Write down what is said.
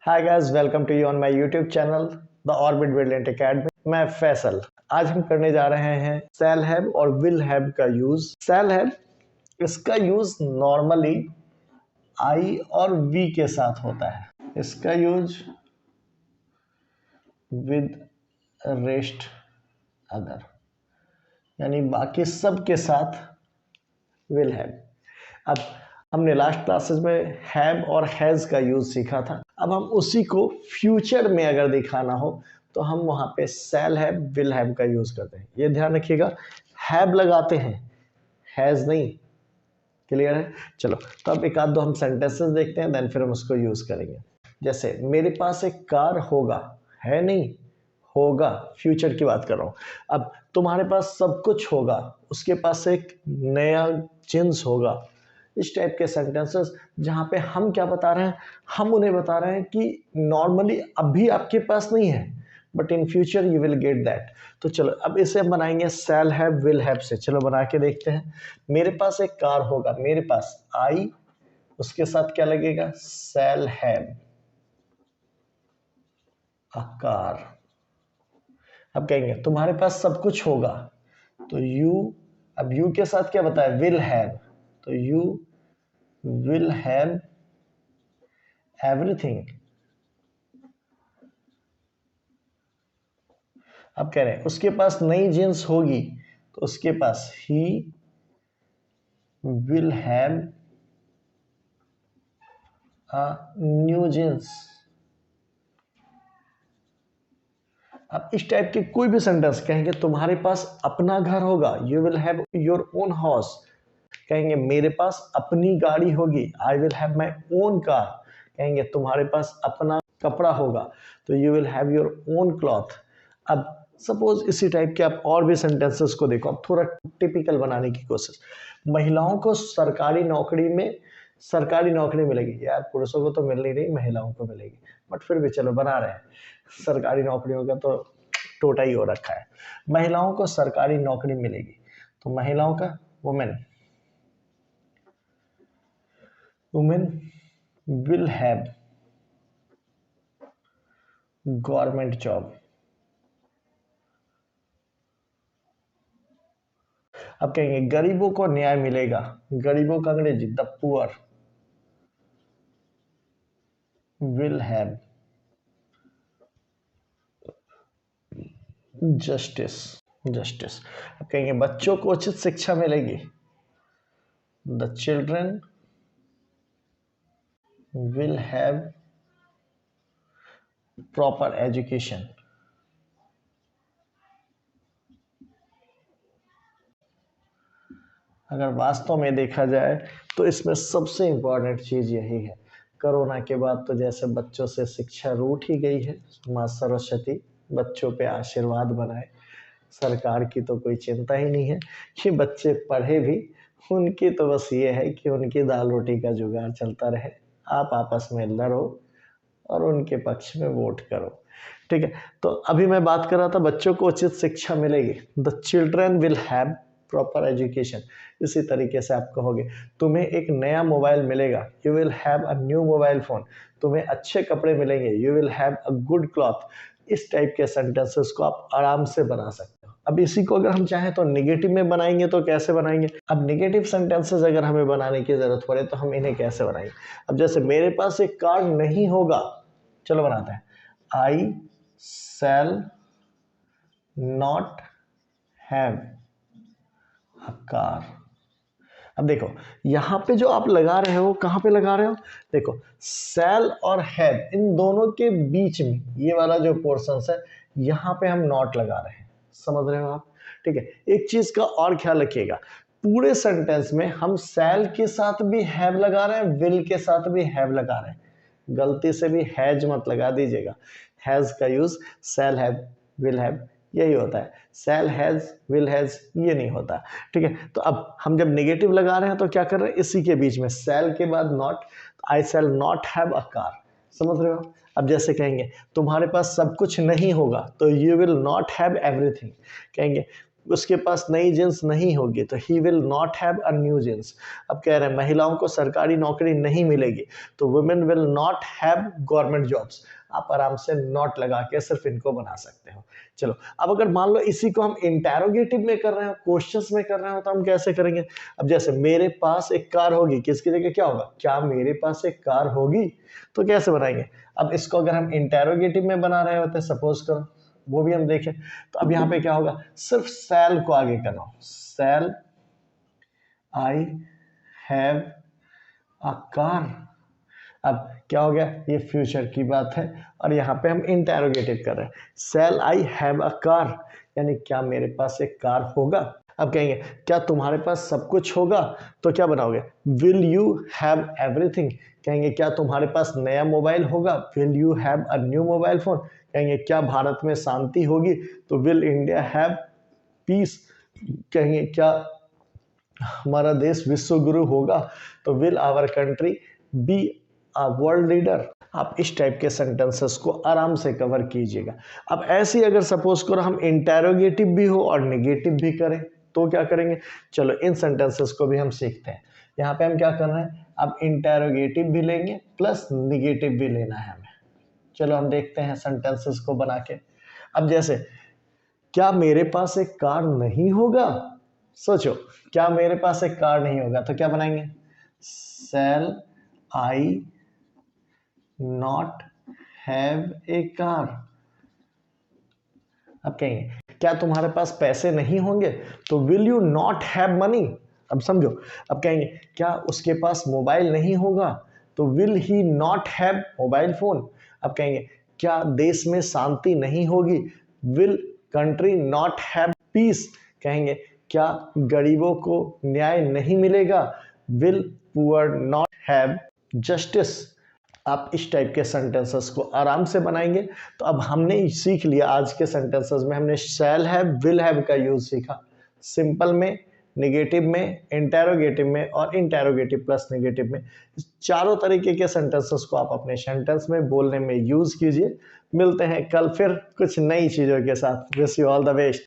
Hi guys, welcome to you on my YouTube channel the Orbit Brilliant Academy. मैं फैसल। आज हम करने जा रहे हैं सेल हैव और विल हैव का यूज। सेल हैव, इसका यूज नॉर्मली आई और वी के साथ होता है। इसका यूज विद रेस्ट अदर, यानी बाकी सब के साथ विल हैव। अब हमने लास्ट क्लासेस में हैव और हैज का यूज सीखा था। अब हम उसी को फ्यूचर में अगर दिखाना हो तो हम वहां पे सेल हैव विल हैव का यूज करते हैं। ये ध्यान रखिएगा, हैव लगाते हैं, हैज नहीं। क्लियर है? चलो, तो अब एक आध दो हम सेंटेंसेस देखते हैं, देन फिर हम उसको यूज करेंगे। जैसे मेरे पास एक कार होगा, है नहीं, होगा, फ्यूचर की बात कर रहा हूं। अब तुम्हारे पास सब कुछ होगा, उसके पास एक नया जींस होगा। इस टाइप के सेंटेंसेस जहां पे हम क्या बता रहे हैं, हम उन्हें बता रहे हैं कि नॉर्मली अभी आपके पास नहीं है, but in future you will get that. तो चलो, अब इसे हम बनाएंगे सेल हैव विल हैव से। चलो बना के देखते हैं। मेरे पास एक कार होगा, मेरे पास आई, उसके साथ क्या लगेगा, सेल हैव अ कार। अब कहेंगे तुम्हारे पास सब कुछ होगा, तो यू, अब यू के साथ क्या बताया, विल हैव, तो यू विल हैव एवरीथिंग। अब कह रहे हैं उसके पास नई जींस होगी, तो उसके पास he will have a new jeans. अब इस टाइप के कोई भी सेंटेंस कहेंगे तुम्हारे पास अपना घर होगा, you will have your own house. कहेंगे मेरे पास अपनी गाड़ी होगी, I will have my own car. कहेंगे तुम्हारे पास अपना कपड़ा होगा, तो you will have your own cloth. अब सपोज इसी टाइप के आप और भी सेंटेंसेस को देखो, अब थोड़ा टिपिकल बनाने की कोशिश। महिलाओं को सरकारी नौकरी मिलेगी। यार, पुरुषों को तो मिल नहीं रही, महिलाओं को मिलेगी, बट फिर भी चलो बना रहे हैं। सरकारी नौकरियों का तो टोटा ही हो रखा है। महिलाओं को सरकारी नौकरी मिलेगी, तो महिलाओं का women will have government job. अब कहेंगे गरीबों को न्याय मिलेगा, गरीबों का अंग्रेजी the poor will have justice. अब कहेंगे बच्चों को उचित शिक्षा मिलेगी, the children will have proper education. अगर वास्तव में देखा जाए तो इसमें सबसे इंपॉर्टेंट चीज यही है। कोरोना के बाद तो जैसे बच्चों से शिक्षा रूठ ही गई है, माँ सरस्वती बच्चों पे आशीर्वाद बनाए। सरकार की तो कोई चिंता ही नहीं है कि बच्चे पढ़े भी, उनकी तो बस ये है कि उनकी दाल रोटी का जुगाड़ चलता रहे, आप आपस में लड़ो और उनके पक्ष में वोट करो। ठीक है, तो अभी मैं बात कर रहा था बच्चों को उचित शिक्षा मिलेगी, the children will have proper education. इसी तरीके से आप कहोगे तुम्हें एक नया मोबाइल मिलेगा, you will have a new mobile phone. तुम्हें अच्छे कपड़े मिलेंगे, you will have a good cloth. इस टाइप के सेंटेंसेस को आप आराम से बना सकते हो। अब इसी को अगर हम चाहें तो निगेटिव में बनाएंगे, तो कैसे बनाएंगे? अब निगेटिव सेंटेंसेस अगर हमें बनाने की जरूरत पड़े तो हम इन्हें कैसे बनाएंगे? अब जैसे मेरे पास एक कार नहीं होगा, चलो बनाते हैं, I shall not have a car. अब देखो यहां पे जो आप लगा रहे हो, कहां पे लगा रहे हो, देखो सेल और हैव इन दोनों के बीच में ये वाला जो पोर्शन है, यहां पे हम नॉट लगा रहे हैं। समझ रहे हो आप? ठीक है, एक चीज का और ख्याल रखिएगा, पूरे सेंटेंस में हम सेल के साथ भी हैव लगा रहे हैं, विल के साथ भी हैव लगा रहे हैं। गलती से भी हैज मत लगा दीजिएगा। हैज का use shall have will have यही होता है, सेल हैज विल हैज ये नहीं होता। ठीक है, तो अब हम जब नेगेटिव लगा रहे हैं तो क्या कर रहे हैं, इसी के बीच में सेल के बाद not, I shall not have a car. समझ रहे हो? अब जैसे कहेंगे तुम्हारे पास सब कुछ नहीं होगा, तो you will not have everything. कहेंगे उसके पास नई जींस नहीं होगी तो he will not have a new jeans. अब कह रहे हैं महिलाओं को सरकारी नौकरी नहीं मिलेगी तो women will not have government jobs. आप आराम से नॉट लगा के सिर्फ इनको बना सकते हो। चलो अब अगर मान लो इसी को हम इंटेरोगेटिव में कर रहे हो, क्वेश्चंस में कर रहे हो, तो हम कैसे करेंगे? अब जैसे मेरे पास एक कार होगी, किसकी जगह क्या होगा? क्या मेरे पास एक कार होगी? तो कैसे बनाएंगे? अब इसको अगर हम इंटेरोगेटिव में बना रहे होते, सपोज करो, वो भी हम देखें, तो अब यहाँ पे क्या होगा? सिर्फ सेल को आगे करना, shall I have a car. अब क्या हो गया? ये फ्यूचर की बात है और यहाँ पे हम इंटेरोगेटिव कर रहे हैं। Shall I have a car, यानी क्या मेरे पास एक कार होगा? अब कहेंगे क्या तुम्हारे पास सब कुछ होगा? तो क्या बनाओगे? Will you have everything. कहेंगे क्या तुम्हारे पास नया मोबाइल होगा? Will you have a new mobile phone. कहेंगे क्या भारत में शांति होगी? तो विल इंडिया हैव पीस। कहेंगे क्या हमारा देश विश्व गुरु होगा? तो will our country be a world leader. आप इस टाइप के सेंटेंसेस को आराम से कवर कीजिएगा। अब ऐसे अगर सपोज करो हम इंटेरोगेटिव भी हो और नेगेटिव भी करें तो क्या करेंगे? चलो इन सेंटेंसेस को भी हम सीखते हैं। यहाँ पे हम क्या कर रहे हैं? अब इंटेरोगेटिव भी लेंगे प्लस निगेटिव भी लेना है हमें। चलो हम देखते हैं सेंटेंसेस को बना के। अब जैसे क्या मेरे पास एक कार नहीं होगा? सोचो, क्या मेरे पास एक कार नहीं होगा तो क्या बनाएंगे? Shall I not have a car. अब कहेंगे क्या तुम्हारे पास पैसे नहीं होंगे? तो will you not have money. अब समझो, अब कहेंगे क्या उसके पास मोबाइल नहीं होगा? तो will he not have mobile phone. अब कहेंगे क्या देश में शांति नहीं होगी? Will country not have piece. कहेंगे क्या गरीबों को न्याय नहीं मिलेगा? Will poor not have justice. आप इस टाइप के सेंटेंसेस को आराम से बनाएंगे। तो अब हमने सीख लिया, आज के सेंटेंसेस में हमने शैल हैव, विल हैव का यूज सीखा, सिंपल में, नेगेटिव में, इंटेरोगेटिव में और इंटेरोगेटिव प्लस नेगेटिव में। चारों तरीके के सेंटेंसेस को आप अपने सेंटेंस में बोलने में यूज कीजिए। मिलते हैं कल फिर कुछ नई चीज़ों के साथ। Wish you all the best.